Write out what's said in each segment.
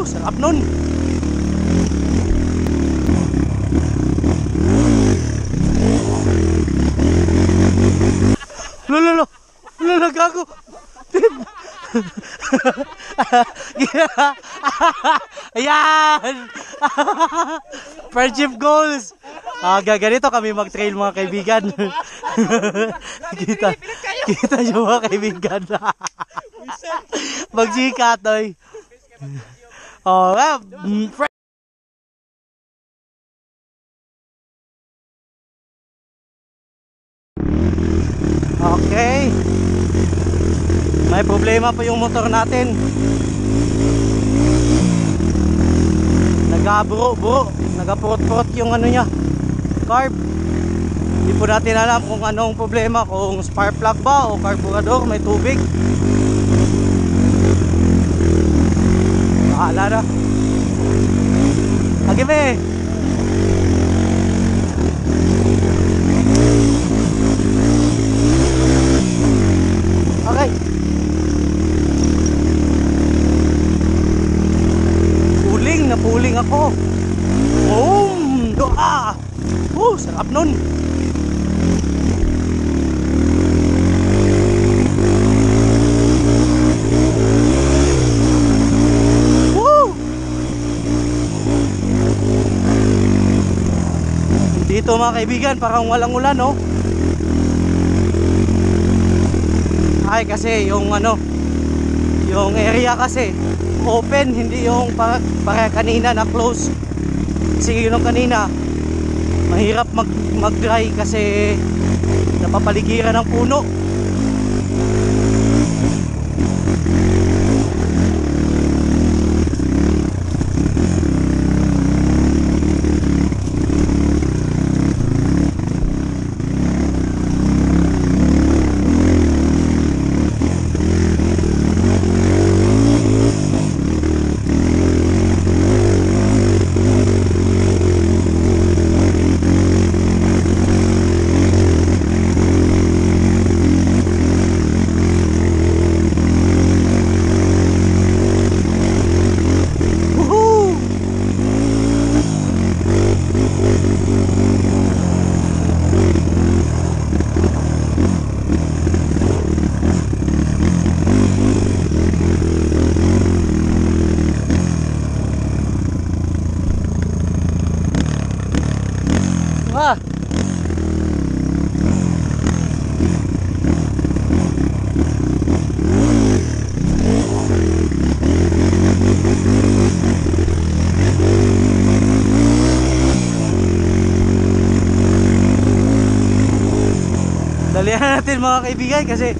Sarap nun. Lolo, gago. Ayan. Friendship goals. Ganito kami mag-trail mga kaibigan. kita nyo mga kaibigan. Mag-sikat oy. Okay. May problema pa yung motor natin. Nagaburo-buro, nagapurot-purot yung ano niya, carb. Hindi po natin alam kung anong problema, kung spark plug ba o carburetor, may tubig. Bahala na. Agime. Okay. Napuling ako. Doa. Sarap nun. Dito mga kaibigan, parang walang ulan, no? Ay, kasi yung yung area kasi open, hindi yung para kanina na close. Kasi yun kanina mahirap mag-dry kasi napapaligiran ng puno. Dalihan natin mga kaibigan kasi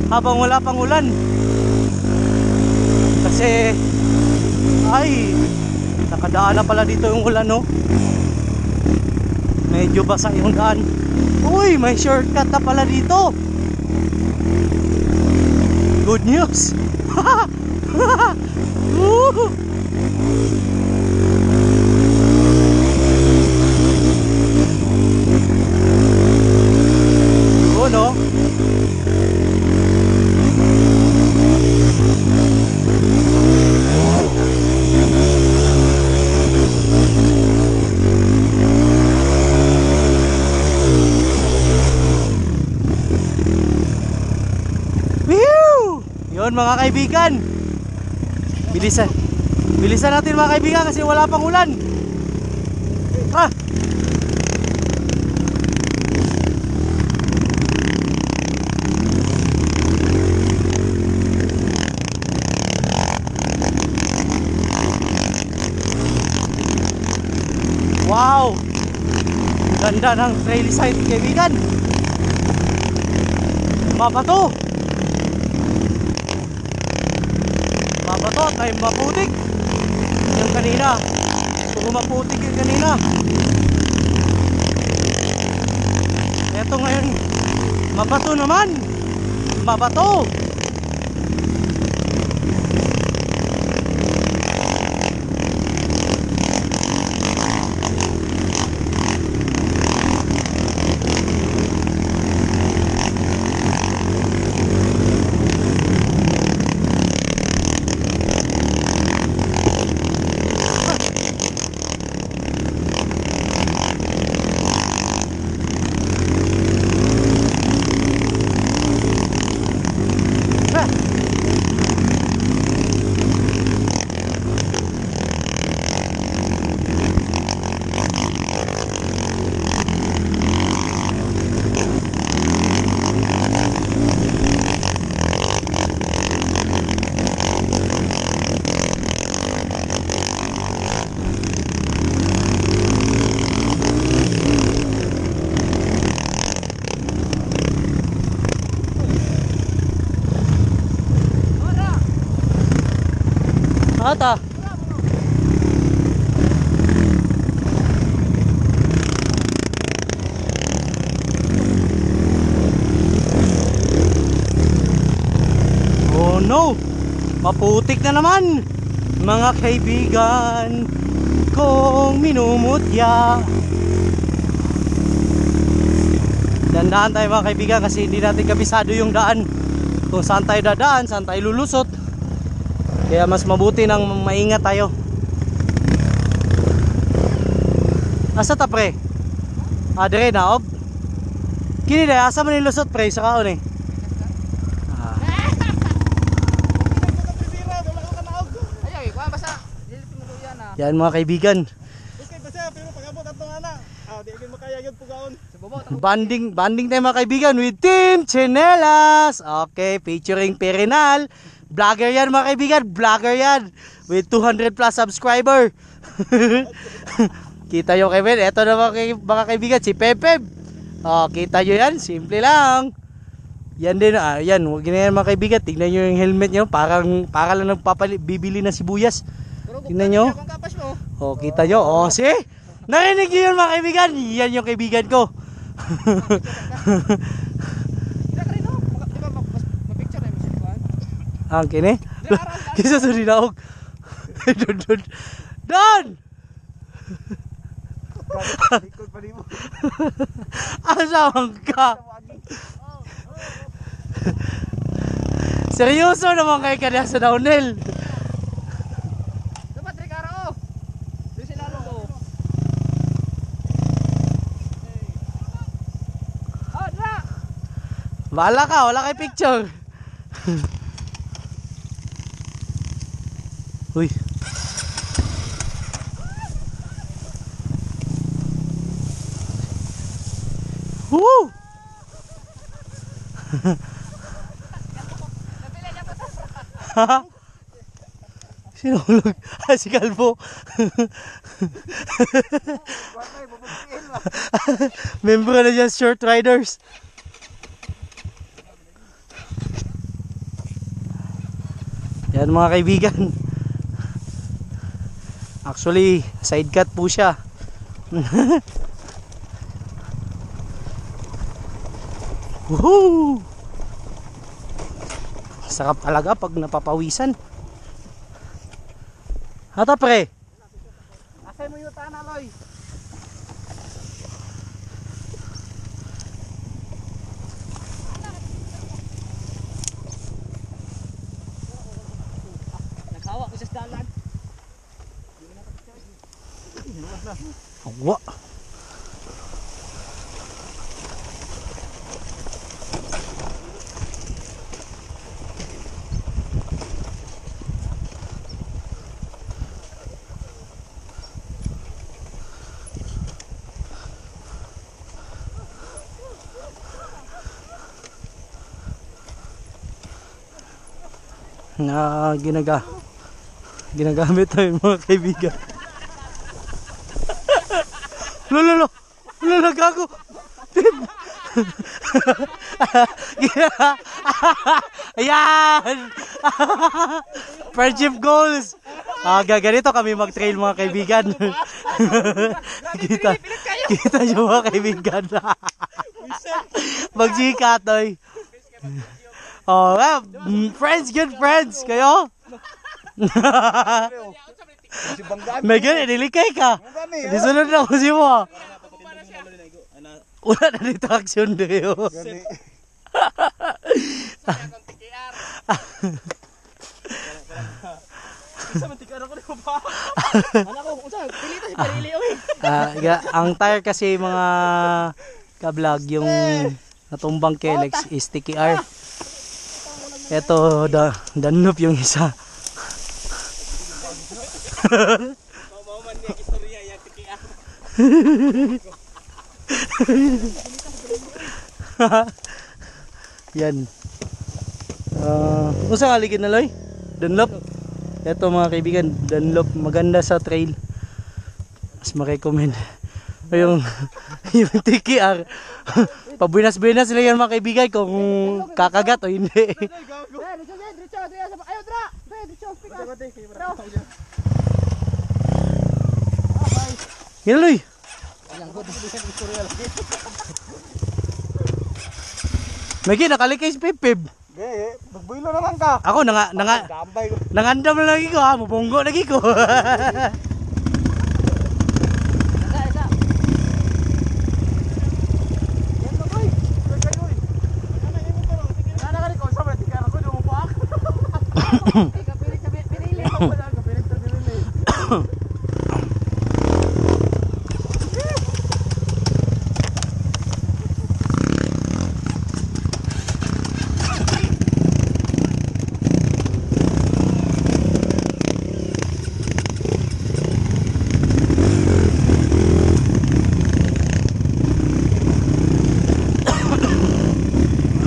habang wala pang ulan. Kasi nakadaan na pala dito yung ulan, no? Medyo basa yung daan. Uy, may shortcut na pala dito. Good news. No? Whew! Yun mga kaibigan. Bilisan natin mga kaibigan kasi wala pang ulan. Wow! Ganda ng trail site kaibigan. Mabato at may maputik. Yung kanina puro maputik yung kanina. Eto ngayon mabato naman. Mabato. Ata. Oh no! Maputik na naman! Mga kaibigan kong minumutya. Dandaan tayo mga kaibigan kasi hindi natin kabisado yung daan. Kung saan tayo dadaan, saan tayo lulusot. Kaya mas mabuti nang maingat tayo. Asa ta pre? Dire naog. Kini na asa man nilusot pre sa kaon eh. Yan mga kaibigan. Banding tayo mga kaibigan with Team Chinelas. Okay, featuring Perinal. Vlogger yan mga kaibigan, vlogger yan. With 200 plus subscriber. Kita nyo Kevin, eto na mga kaibigan, si Pepeb. Kita nyo yan, simple lang. Yan din, yan, huwag na yan mga kaibigan. Tignan nyo yung helmet nyo, para lang bibili na sibuyas. Tignan nyo. Kita nyo, see? Narinig nyo yun mga kaibigan, yan yung kaibigan ko. Ang kini? Kisa sa dinaog. Don! Asawang ka. Seryoso naman kayo kanya sa downhill. Dapat Ricardo. Di sila lo. Bahala ka, wala kay picture. Uy. Woo! Sino hulog? Si Kalbo. Member na dyan, short riders. Yan mga kaibigan. Actually, side cut po siya. Woohoo! Sarap talaga pag napapawisan. Hata pre. Asay mo yung tanah, Loy. Naghawa ko sa dalan. Hawa. Na ginagamit tayo mga kaibigan. Lolo gago. Ayan. Friendship goals. Ganito kami mag-trail mga kaibigan. Kita nyo mga kaibigan. Mag-sikat oy. Friends, good friends kayo. Megan, inilikay ka. Disunod na ako si mo. Wala na dito aksyon dayo. Ang tire kasi mga ka-vlog yung natumbang Kelex is Sticky R. Ito, Dunlop yung isa. Mauman niya istorya yung Sticky R. Yan. Usa ka ligid na Loy? Dunlop. Ito mga kaibigan, Dunlop maganda sa trail. Mas ma-recommend. Yung Sticky R. Pabuinas-buinas sila yan mga kaibigan kung kakagat o hindi. Ayo, Ginaloy. Magi, nakalikay si Pipip. Magbuilo naman ka. Ako, Gambay ko. nangandam na lagi ko ha, mabunggo lagi ko.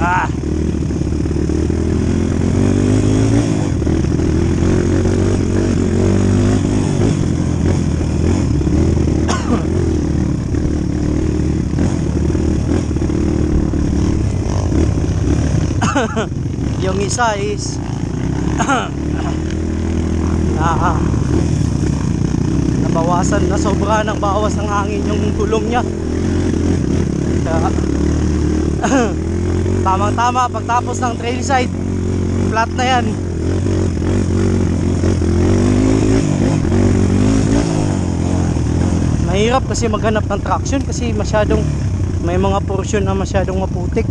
Ah. Yung isa is nabawasan, nasobra ng bawas ng hangin yung gulong niya. Kaya tamang tama pagtapos ng trail side, flat na yan. Mahirap kasi maghanap ng traction kasi masyadong may mga portion na masyadong maputik.